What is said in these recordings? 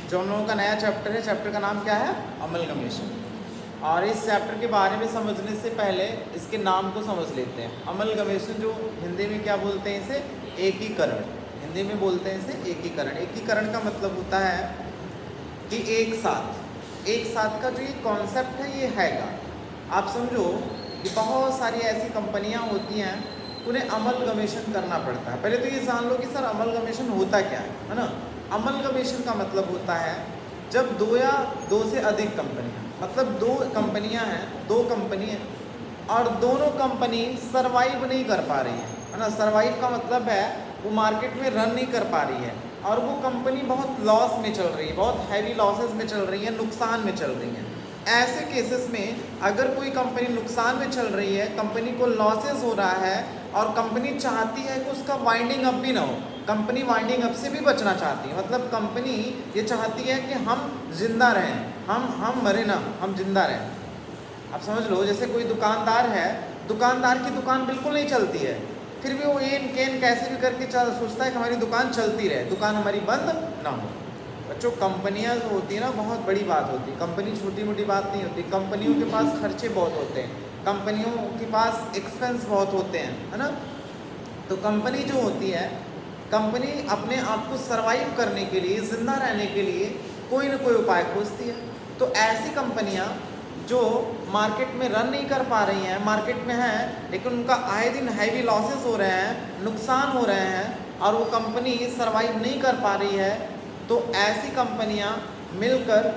जो हम लोगों का नया चैप्टर है, चैप्टर का नाम क्या है? अमलगमेशन। और इस चैप्टर के बारे में समझने से पहले इसके नाम को समझ लेते हैं। अमलगमेशन जो हिंदी में क्या बोलते हैं इसे? एकीकरण। हिंदी में बोलते हैं इसे एकीकरण। एकीकरण का मतलब होता है कि एक साथ का जो ये कॉन्सेप्ट है ये हैगा। आप समझो कि बहुत सारी ऐसी कंपनियां होती हैं, उन्हें अमलगमेशन करना पड़ता है। पहले तो ये जान लो कि सर अमलगमेशन होता क्या है ना? अमलगमेशन का मतलब होता है जब दो या दो से अधिक कंपनियां, मतलब दो कंपनियां हैं, दो कंपनी हैं और दोनों कंपनी सर्वाइव नहीं कर पा रही है ना? सर्वाइव का मतलब है वो मार्केट में रन नहीं कर पा रही है और वो कंपनी बहुत लॉस में चल रही है, बहुत हैवी लॉसेस में चल रही है, नुकसान में चल रही है। ऐसे केसेस में अगर कोई कंपनी नुकसान में चल रही है, कंपनी को लॉसेस हो रहा है और कंपनी चाहती है कि उसका वाइंडिंग अप भी ना हो, कंपनी वाइंडिंग अप से भी बचना चाहती है, मतलब कंपनी ये चाहती है कि हम जिंदा रहें, हम मरे ना, हम जिंदा रहें। आप समझ लो, जैसे कोई दुकानदार है, दुकानदार की दुकान बिल्कुल नहीं चलती है, फिर भी वो एन कैन कैसे भी करके सोचता है कि हमारी दुकान चलती रहे, दुकान हमारी बंद ना हो। बच्चों, कंपनियां जो होती है ना, बहुत बड़ी बात होती है। कंपनी छोटी मोटी बात नहीं होती। कंपनियों के पास खर्चे बहुत होते हैं, कंपनियों के पास एक्सपेंस बहुत होते हैं, है ना? तो कंपनी जो होती है, कंपनी अपने आप को सर्वाइव करने के लिए, जिंदा रहने के लिए कोई ना कोई उपाय खोजती है। तो ऐसी कंपनियां जो मार्केट में रन नहीं कर पा रही हैं, मार्केट में हैं लेकिन उनका आए दिन हैवी लॉसेस हो रहे हैं, नुकसान हो रहे हैं और वो कंपनी सर्वाइव नहीं कर पा रही है, तो ऐसी कंपनियां मिलकर,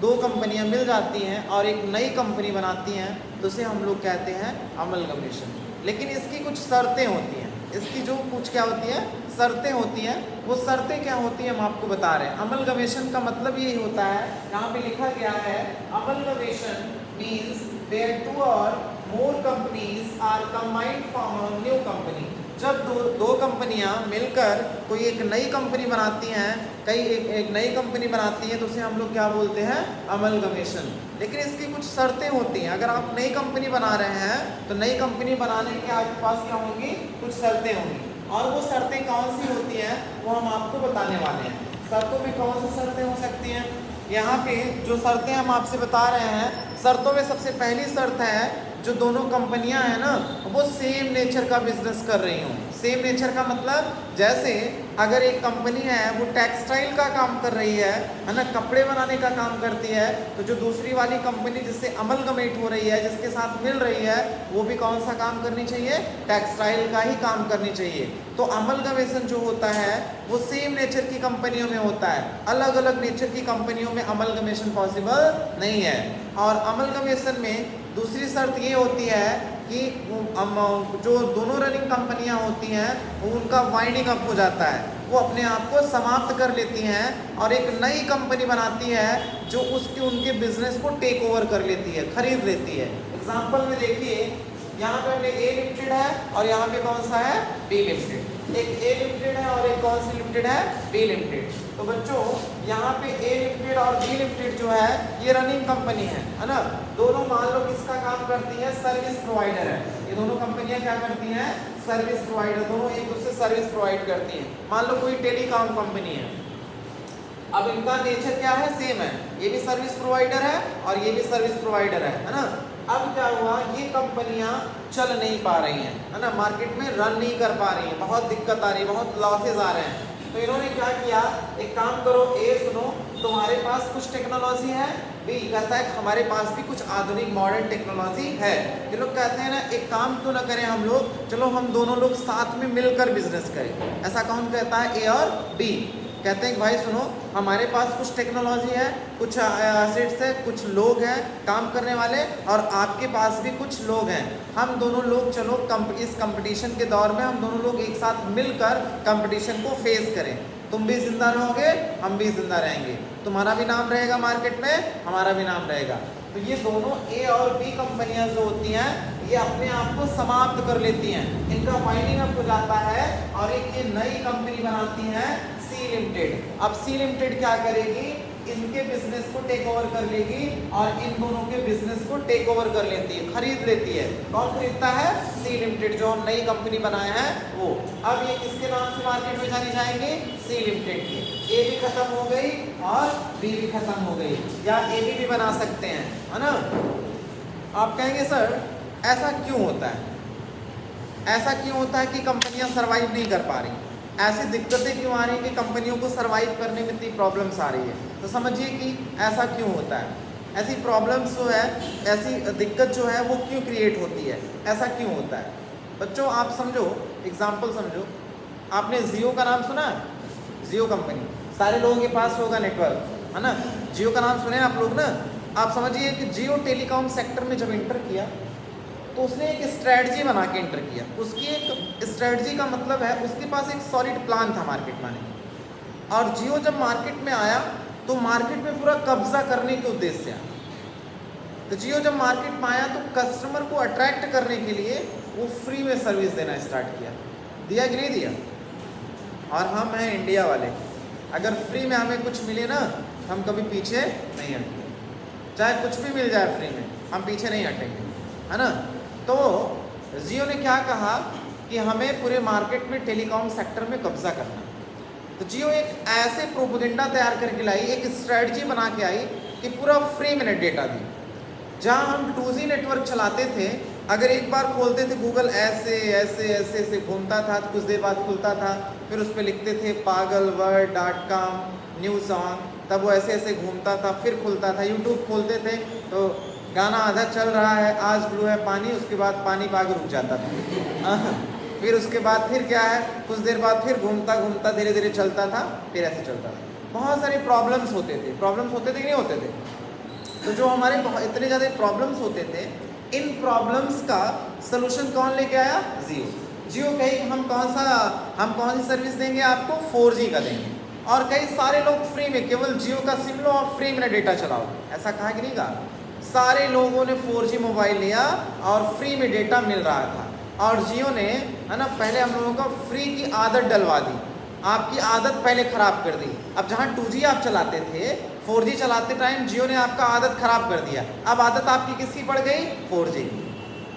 दो कंपनियां मिल जाती हैं और एक नई कंपनी बनाती हैं, तो उसे हम लोग कहते हैं अमलगमेशन। लेकिन इसकी कुछ शर्तें होती हैं, इसकी जो कुछ क्या होती है, शर्तें होती हैं। वो शर्तें क्या होती हैं हम आपको बता रहे हैं। अमलगमेशन का मतलब यही होता है, यहाँ पे लिखा गया है, amalgamation means where two or more companies are combined form a new company. जब दो कंपनियां मिलकर कोई एक नई कंपनी बनाती हैं, एक नई कंपनी बनाती हैं, तो उसे हम लोग क्या बोलते हैं? अमलगमेशन। लेकिन इसकी कुछ शर्तें होती हैं। अगर आप नई कंपनी बना रहे हैं तो नई कंपनी बनाने के आपके पास क्या होंगी? कुछ शर्तें होंगी। और वो शर्तें कौन सी होती हैं वो हम आपको बताने वाले हैं। शर्तों में कौन सी शर्तें हो सकती हैं? यहाँ पे जो शर्तें हम आपसे बता रहे हैं, शर्तों में सबसे पहली शर्त है, जो दोनों कंपनियां हैं ना, वो सेम नेचर का बिजनेस कर रही हूँ। सेम नेचर का मतलब, जैसे अगर एक कंपनी है वो टेक्सटाइल का काम कर रही है ना, कपड़े बनाने का काम करती है, तो जो दूसरी वाली कंपनी जिससे अमलगमेट हो रही है, जिसके साथ मिल रही है, वो भी कौन सा काम करनी चाहिए? टेक्सटाइल का ही काम करनी चाहिए। तो अमलगमेशन जो होता है वो सेम नेचर की कंपनियों में होता है, अलग अलग नेचर की कंपनियों में अमलगमेशन पॉसिबल नहीं है। और अमलगमेशन में दूसरी शर्त ये होती है कि जो दोनों रनिंग कंपनियां होती हैं उनका वाइंडिंग अप हो जाता है, वो अपने आप को समाप्त कर लेती हैं और एक नई कंपनी बनाती है जो उनके बिजनेस को टेक ओवर कर लेती है, खरीद लेती है। एग्जांपल में देखिए, यहाँ पे हमने ए लिमिटेड है और यहाँ पे कौन सा है? B limited. एक ए लिमिटेड है और एक कौन सी लिमिटेड है? B limited. तो बच्चों, यहाँ पे ए लिमिटेड और बी लिमिटेड जो है ये रनिंग कंपनी है ना? दोनों मान लो किसका काम करती है? सर्विस प्रोवाइडर है। ये दोनों कंपनियां क्या करती हैं? Service provider. दोनों एक दूसरे सर्विस प्रोवाइड करती हैं। मान लो कोई टेलीकॉम कंपनी है, अब इनका नेचर क्या है? सेम है। ये भी सर्विस प्रोवाइडर है और ये भी सर्विस प्रोवाइडर है ना? अब क्या हुआ, ये कंपनियां चल नहीं पा रही हैं, है ना? मार्केट में रन नहीं कर पा रही हैं, बहुत दिक्कत आ रही है, बहुत लॉसेज आ रहे हैं। तो इन्होंने क्या किया, एक काम करो, ए सुनो, तुम्हारे पास कुछ टेक्नोलॉजी है, बी कहता है हमारे पास भी कुछ आधुनिक मॉडर्न टेक्नोलॉजी है। ये लोग कहते हैं ना, एक काम क्यों ना करें हम लोग, चलो हम दोनों लोग साथ में मिलकर बिजनेस करें। ऐसा कौन कहता है? ए और बी कहते हैं कि भाई सुनो, हमारे पास कुछ टेक्नोलॉजी है, कुछ एसेट्स है, कुछ लोग हैं काम करने वाले, और आपके पास भी कुछ लोग हैं। हम दोनों लोग चलो इस कंपटीशन के दौर में हम दोनों लोग एक साथ मिलकर कंपटीशन को फेस करें। तुम भी जिंदा रहोगे, हम भी जिंदा रहेंगे, तुम्हारा भी नाम रहेगा मार्केट में, हमारा भी नाम रहेगा। तो ये दोनों ए और बी कंपनियां जो होती हैं, ये अपने आप को समाप्त कर लेती हैं, इनका वाइंडिंग अप हो जाता है और एक ये नई कंपनी बनाती हैं, सी लिमिटेड। अब सी लिमिटेड क्या करेगी? इनके बिजनेस को टेक ओवर कर लेगी और इन दोनों के बिजनेस को टेक ओवर कर लेती है, खरीद लेती है। कौन खरीदता है? सी लिमिटेड, जो हम नई कंपनी बनाए हैं वो। अब ये किसके नाम से मार्केट में जानी जाएंगी? सी लिमिटेड की। ए भी खत्म हो गई और बी भी खत्म हो गई, या ए बी भी बना सकते हैं, है ना। आप कहेंगे सर ऐसा क्यों होता है, ऐसा क्यों होता है कि कंपनियां सरवाइव नहीं कर पा रही, ऐसी दिक्कतें क्यों आ रही हैं कि कंपनियों को सरवाइव करने में इतनी प्रॉब्लम्स आ रही है। तो समझिए कि ऐसा क्यों होता है, ऐसी प्रॉब्लम्स जो है, ऐसी दिक्कत जो है वो क्यों क्रिएट होती है, ऐसा क्यों होता है। बच्चों आप समझो, एग्जाम्पल समझो, आपने जियो का नाम सुना है, जियो कंपनी, सारे लोगों के पास होगा नेटवर्क, है ना। जियो का नाम सुने आप लोग ना। आप समझिए कि जियो टेलीकॉम सेक्टर में जब इंटर किया तो उसने एक स्ट्रेटजी बना के इंटर किया। उसकी एक स्ट्रेटजी का मतलब है उसके पास एक सॉलिड प्लान था मार्केट में आने का। और जियो जब मार्केट में आया तो मार्केट में पूरा कब्जा करने के उद्देश्य से आया। तो जियो जब मार्केट में आया तो कस्टमर को अट्रैक्ट करने के लिए वो फ्री में सर्विस देना स्टार्ट किया। दिया कि नहीं दिया। और हम हैं इंडिया वाले, अगर फ्री में हमें कुछ मिले ना हम कभी पीछे नहीं हटेंगे, चाहे कुछ भी मिल जाए फ्री में हम पीछे नहीं हटेंगे, है ना। तो जियो ने क्या कहा कि हमें पूरे मार्केट में टेलीकॉम सेक्टर में कब्जा करना। तो जियो एक ऐसे प्रोपेगेंडा तैयार करके लाई, एक स्ट्रेटजी बना के आई कि पूरा फ्री में डेटा दी। जहाँ हम 2G नेटवर्क चलाते थे, अगर एक बार खोलते थे गूगल ऐसे ऐसे ऐसे ऐसे घूमता था, कुछ देर बाद खुलता था, फिर उस पर लिखते थे pagalworld.com न्यू सॉन्ग, तब वो ऐसे ऐसे घूमता था, फिर खुलता था। यूट्यूब खोलते थे तो गाना आधा चल रहा है, आज ब्लू है पानी, उसके बाद पानी पाग रुक जाता था। फिर उसके बाद फिर क्या है, कुछ देर बाद फिर घूमता घूमता धीरे धीरे चलता था, फिर ऐसे चलता था। बहुत सारे प्रॉब्लम्स होते थे कि नहीं होते थे। तो जो हमारे इतने ज़्यादा प्रॉब्लम्स होते थे, इन प्रॉब्लम्स का सलूशन कौन लेके आया, जियो। जियो कही हम कौन सी सर्विस देंगे आपको, 4G का देंगे, और कई सारे लोग फ्री में, केवल जियो का सिम लो और फ्री में डेटा चलाओ, ऐसा कहा कि नहीं कहा। सारे लोगों ने 4G मोबाइल लिया और फ्री में डेटा मिल रहा था। और जियो ने, है ना, पहले हम लोगों को फ्री की आदत डलवा दी, आपकी आदत पहले ख़राब कर दी। अब जहाँ 2G आप चलाते थे, 4G चलाते टाइम जियो ने आपका आदत ख़राब कर दिया। अब आदत आपकी किसकी पड़ गई, 4G।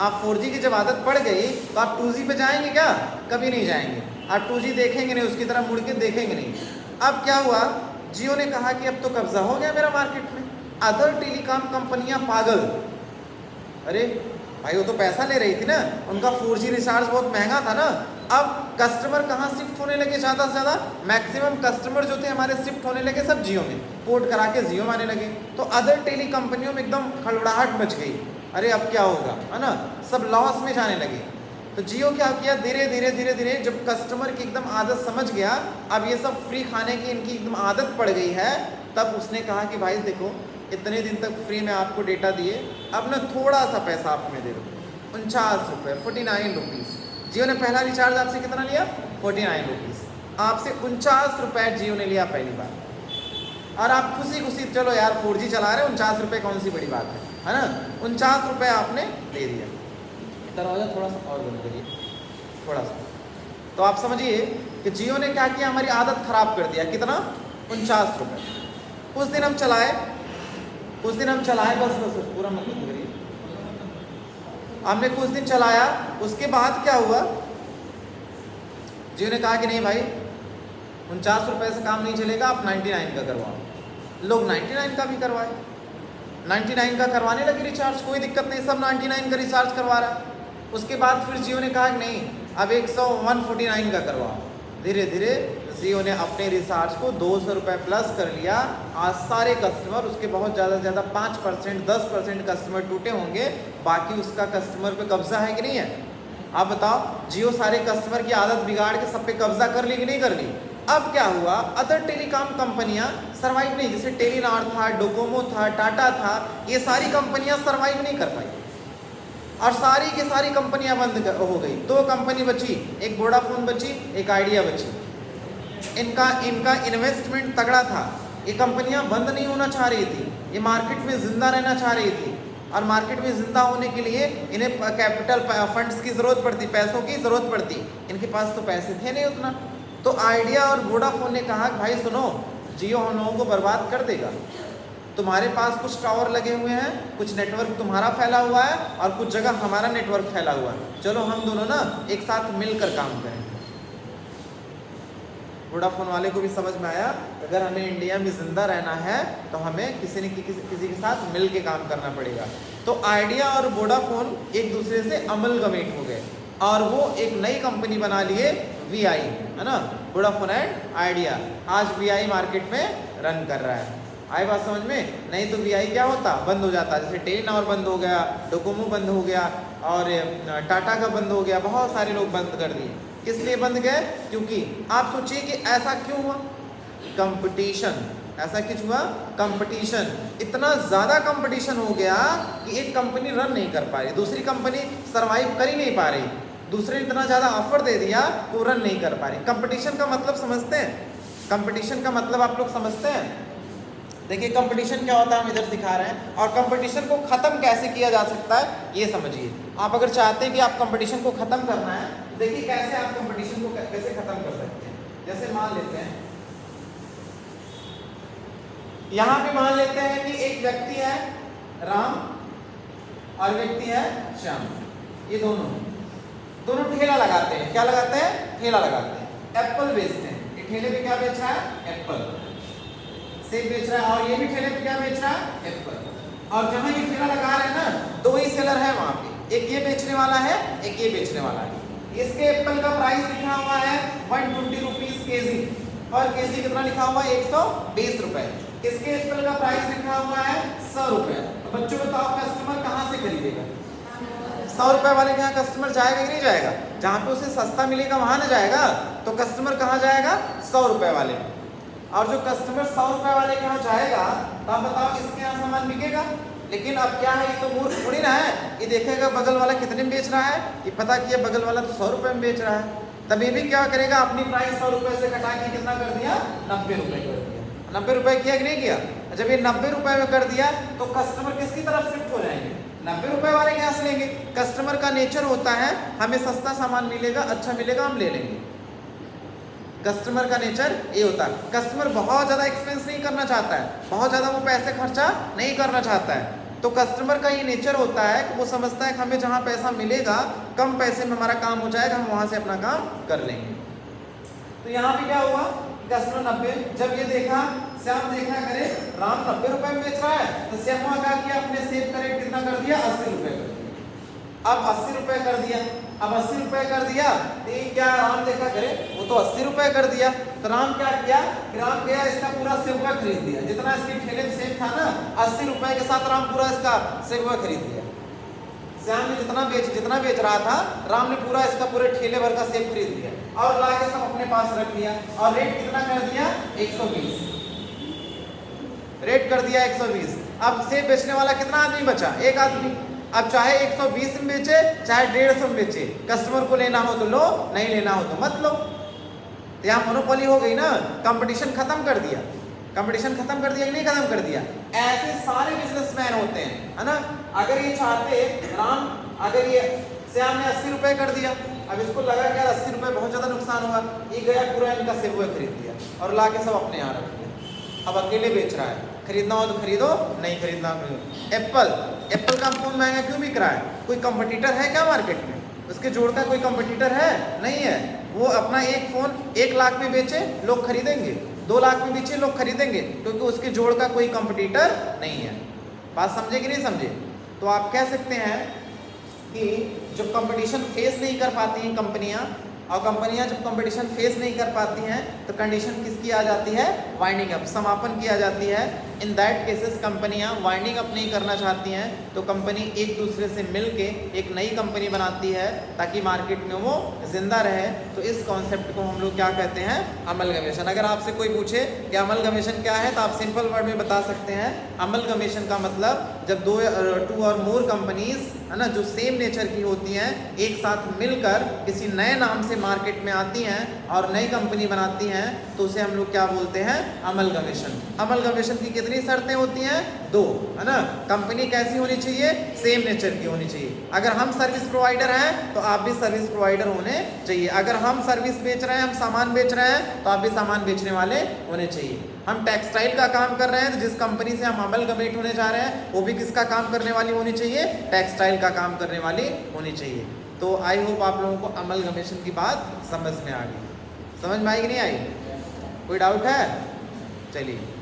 आप 4G की जब आदत पड़ गई तो आप 2G पे जाएंगे क्या, कभी नहीं जाएंगे। आप 2G देखेंगे नहीं, उसकी तरफ मुड़ के देखेंगे नहीं। अब क्या हुआ, जियो ने कहा कि अब तो कब्जा हो गया मेरा मार्केट में। अदर टेलीकॉम कंपनियां पागल, अरे भाई वो तो पैसा ले रही थी ना, उनका 4G रिचार्ज बहुत महंगा था ना। अब कस्टमर कहाँ शिफ्ट होने लगे, ज़्यादा से ज़्यादा मैक्सिमम कस्टमर जो थे हमारे शिफ्ट होने लगे सब जियो में, पोर्ट करा के जियो में आने लगे। तो अदर टेली कंपनियों में एकदम खड़बड़ाहट मच गई, अरे अब क्या होगा, है ना, सब लॉस में जाने लगे। तो जियो क्या किया, धीरे धीरे जब कस्टमर की एकदम आदत समझ गया, अब ये सब फ्री खाने की इनकी एकदम आदत पड़ गई है, तब उसने कहा कि भाई देखो इतने दिन तक फ्री में आपको डेटा दिए, अब ना थोड़ा सा पैसा आप में दे दो, 49 रुपये, 49 रुपीज़। जियो ने पहला रिचार्ज आपसे कितना लिया, 49 रुपीज़, आपसे 49 रुपये जियो ने लिया पहली बार। और आप खुशी चलो यार 4G चला रहे, 49 रुपये कौन सी बड़ी बात है ना, 49 रुपये आपने दे दिया। दरवाज़ा थोड़ा सा और बंद करिए, थोड़ा सा। तो आप समझिए कि जियो ने क्या किया, हमारी आदत ख़राब कर दिया। कितना, 49 रुपये। उस दिन हम चलाए, बस पूरा मतलब करिए। हमने कुछ दिन चलाया, उसके बाद क्या हुआ, जियो ने कहा कि नहीं भाई 49 रुपये से काम नहीं चलेगा, आप 99 का करवाओ। लोग 99 का भी करवाए, 99 का करवाने लगे रिचार्ज, कोई दिक्कत नहीं, सब 99 का रिचार्ज करवा रहा है। उसके बाद फिर जियो ने कहा कि नहीं अब 149 का करवाओ। धीरे धीरे जियो ने अपने रिचार्ज को 200 रुपये प्लस कर लिया। आज सारे कस्टमर उसके बहुत ज़्यादा से ज़्यादा 5%, 10% कस्टमर टूटे होंगे, बाकी उसका कस्टमर पे कब्जा है कि नहीं है। आप बताओ, जियो सारे कस्टमर की आदत बिगाड़ के सब पे कब्जा कर ली कि नहीं कर ली। अब क्या हुआ, अदर टेलीकॉम कंपनियां सर्वाइव नहीं, जैसे टेलीनॉर था, डोकोमो था, टाटा था, ये सारी कंपनियां सर्वाइव नहीं कर पाई और सारी की सारी कंपनियां बंद हो गई। 2 कंपनी बची, एक वोडाफोन बची, एक आइडिया बची। इनका इन्वेस्टमेंट तगड़ा था, ये कंपनियां बंद नहीं होना चाह रही थी, ये मार्केट में ज़िंदा रहना चाह रही थी। और मार्केट में ज़िंदा होने के लिए इन्हें कैपिटल फंड्स की ज़रूरत पड़ती, पैसों की ज़रूरत पड़ती। इनके पास तो पैसे थे नहीं उतना। तो आइडिया और वोडाफोन ने कहा भाई सुनो, जियो हम लोगों को बर्बाद कर देगा। तुम्हारे पास कुछ टावर लगे हुए हैं, कुछ नेटवर्क तुम्हारा फैला हुआ है और कुछ जगह हमारा नेटवर्क फैला हुआ है, चलो हम दोनों ना एक साथ मिलकर काम करें। वोडाफोन वाले को भी समझ में आया, अगर हमें इंडिया में ज़िंदा रहना है तो हमें किसी के साथ मिल के काम करना पड़ेगा। तो आइडिया और वोडाफोन एक दूसरे से अमलगमेट हो गए और वो एक नई कंपनी बना लिए VI, है ना, वोडाफोन एंड आइडिया। आज VI मार्केट में रन कर रहा है। आई बात समझ में? नहीं तो VI क्या होता, बंद हो जाता। जैसे टेलीनॉर बंद हो गया, डोकोमो बंद हो गया और टाटा का बंद हो गया, बहुत सारे लोग बंद कर दिए। किस लिए बंद गए? क्योंकि आप सोचिए कि ऐसा क्यों हुआ, कंपटीशन। ऐसा क्यों हुआ? कंपटीशन। इतना ज़्यादा कंपटीशन हो गया कि एक कंपनी रन नहीं कर पा रही, दूसरी कंपनी सरवाइव कर ही नहीं पा रही। दूसरे ने इतना ज़्यादा ऑफर दे दिया तो रन नहीं कर पा रही। कंपटीशन का मतलब समझते हैं? कंपटीशन का मतलब आप लोग समझते हैं? देखिए कंपटीशन क्या होता है हम इधर सिखा रहे हैं, और कंपटीशन को ख़त्म कैसे किया जा सकता है ये समझिए। आप अगर चाहते हैं कि आप कंपटीशन को ख़त्म करना है, देखिए कैसे आप कंपटीशन को कैसे ख़त्म कर सकते हैं। जैसे मान लेते हैं, यहाँ पे मान लेते हैं कि एक व्यक्ति है राम और व्यक्ति है श्याम, ये दोनों ठेला लगाते हैं। क्या लगाते हैं? ठेला लगाते हैं। एप्पल बेचते हैं। ये ठेले पे क्या बेच रहा है? एप्पल। सेब बेच रहा है। और ये भी ठेले पे क्या बेच रहा है? एप्पल। और जहां ये ठेला लगा रहे हैं ना, दो ही सेलर है वहां पे, एक ये बेचने वाला है, एक ये बेचने वाला है। इसके एप्पल का प्राइस लिखा हुआ है 120 रुपीज केजी, और केजी कितना लिखा हुआ है? 120 रुपए। इसके एप्पल का प्राइस लिखा हुआ है 100 रुपए। बच्चों बताओ कस्टमर कहाँ से खरीदेगा? 100 रुपए वाले के यहाँ कस्टमर जाएगा कि नहीं जाएगा? जहाँ पे उसे सस्ता मिलेगा वहां ना जाएगा, तो कस्टमर कहाँ जाएगा? 100 रुपए वाले। और जो कस्टमर 100 रुपए वाले के यहाँ जाएगा, तो आप बताओ इसके यहाँ सामान बिकेगा? लेकिन अब क्या है, ये तो मूर्ख थोड़ी ना है, ये देखेगा बगल वाला कितने में बेच रहा है, ये पता किया बगल वाला तो 100 रुपए में बेच रहा है, तब ये भी क्या करेगा, अपनी प्राइस 100 रुपए से घटा के कितना कर दिया? 90 रुपए कर दिया। 90 रुपए किया कि नहीं किया? जब ये 90 रुपए में कर दिया तो कस्टमर किसकी तरफ शिफ्ट हो जाएंगे? 90 रुपए वाले के यहाँ से लेंगे। कस्टमर का नेचर होता है हमें सस्ता सामान मिलेगा, अच्छा मिलेगा, हम ले लेंगे। कस्टमर का नेचर ये होता है। कस्टमर बहुत ज़्यादा एक्सपेंस नहीं करना चाहता है, बहुत ज़्यादा वो पैसे खर्चा नहीं करना चाहता है। तो कस्टमर का ये नेचर होता है कि वो समझता है कि हमें जहाँ पैसा मिलेगा, कम पैसे में हमारा काम हो जाएगा, हम वहाँ से अपना काम कर लेंगे। तो यहाँ पे क्या हुआ, कस्टमर 90, जब ये देखा, श्याम देखा करे राम 90 रुपए में बेच रहा है, तो श्याम क्या किया, अपने सेब का रेट कितना कर दिया? 80 रुपए कर दिया। अब 80 रुपए कर दिया। अब 80 रुपए कर दिया तो ये क्या, राम देखा करे वो तो 80 रुपए कर दिया, तो राम क्या किया, राम गया इसका पूरा सेबुआ खरीद दिया। जितना इसके ठेले में सेब था ना, 80 रुपए के साथ राम पूरा इसका सेबुआ खरीद दिया। श्याम ने जितना बेच रहा था, राम ने पूरा इसका पूरे ठेले भर का सेब खरीद लिया और ला के सब अपने पास रख लिया। और रेट कितना कर दिया? 120 रेट कर दिया, 120। अब सेब बेचने वाला कितना आदमी बचा? एक आदमी। अब चाहे 120 में बेचे, चाहे 150 में बेचे, कस्टमर को लेना हो तो लो, नहीं लेना हो तो मत लो। तो यहाँ मोनोपोली हो गई ना, कंपटीशन खत्म कर दिया। कंपटीशन खत्म कर दिया कि नहीं खत्म कर दिया? ऐसे सारे बिजनेसमैन होते हैं, है ना। अगर ये चाहते राम, अगर ये श्याम ने 80 रुपए कर दिया, अब इसको लगा कि 80 रुपए बहुत ज़्यादा नुकसान हुआ, ये गया पूरा इनका सेबुआ खरीद दिया और ला के सब अपने यहाँ रख दिया। अब अकेले बेच रहा है, खरीदना हो तो खरीदो, नहीं खरीदना हो तो। एप्पल का फोन महंगा क्यों बिक रहा है? कोई कंपटीटर है क्या मार्केट में? उसके जोड़ का कोई कंपटीटर है? नहीं है। वो अपना एक फ़ोन 1 लाख में बेचे, लोग खरीदेंगे, 2 लाख में बेचे, लोग खरीदेंगे, क्योंकि उसके जोड़ का कोई कंपटीटर नहीं है। बात समझे कि नहीं समझे? तो आप कह सकते हैं कि जब कंपटीशन फेस नहीं कर पाती हैं कंपनियां, और कंपनियां जब कंपटीशन फेस नहीं कर पाती हैं तो कंडीशन किसकी आ जाती है? वाइंडिंग अप, समापन की आ जाती है। इन दैट केसेस कंपनियां वाइंडिंग अप नहीं करना चाहती हैं, तो कंपनी एक दूसरे से मिलके एक नई कंपनी बनाती है ताकि मार्केट में वो जिंदा रहे। तो इस कॉन्सेप्ट को हम लोग क्या कहते हैं? अमलगमेशन। अगर आपसे कोई पूछे कि अमलगमेशन क्या है, तो आप सिंपल वर्ड में बता सकते हैं अमलगमेशन का मतलब जब 2 और मोर कंपनीज, है ना, जो सेम नेचर की होती हैं, एक साथ मिलकर किसी नए नाम से मार्केट में आती हैं और नई कंपनी बनाती हैं, तो उसे हम लोग क्या बोलते हैं? अमलगमेशन। अमलगमेशन की कितनी शर्तें होती हैं? 2, है ना। कंपनी कैसी होनी चाहिए? सेम नेचर की होनी चाहिए। अगर हम सर्विस प्रोवाइडर हैं तो आप भी सर्विस प्रोवाइडर होने चाहिए। अगर हम सर्विस बेच रहे हैं, हम सामान बेच रहे हैं, तो आप भी सामान बेचने वाले होने चाहिए। हम टेक्सटाइल का काम कर रहे हैं, तो जिस कंपनी से हम अमलगमेट होने जा रहे हैं वो भी किसका काम करने वाली होनी चाहिए? टेक्सटाइल का काम करने वाली होनी चाहिए। तो आई होप आप लोगों को अमलगमेशन की बात समझ में आ गई। समझ में आई कि नहीं आई? कोई डाउट है? चलिए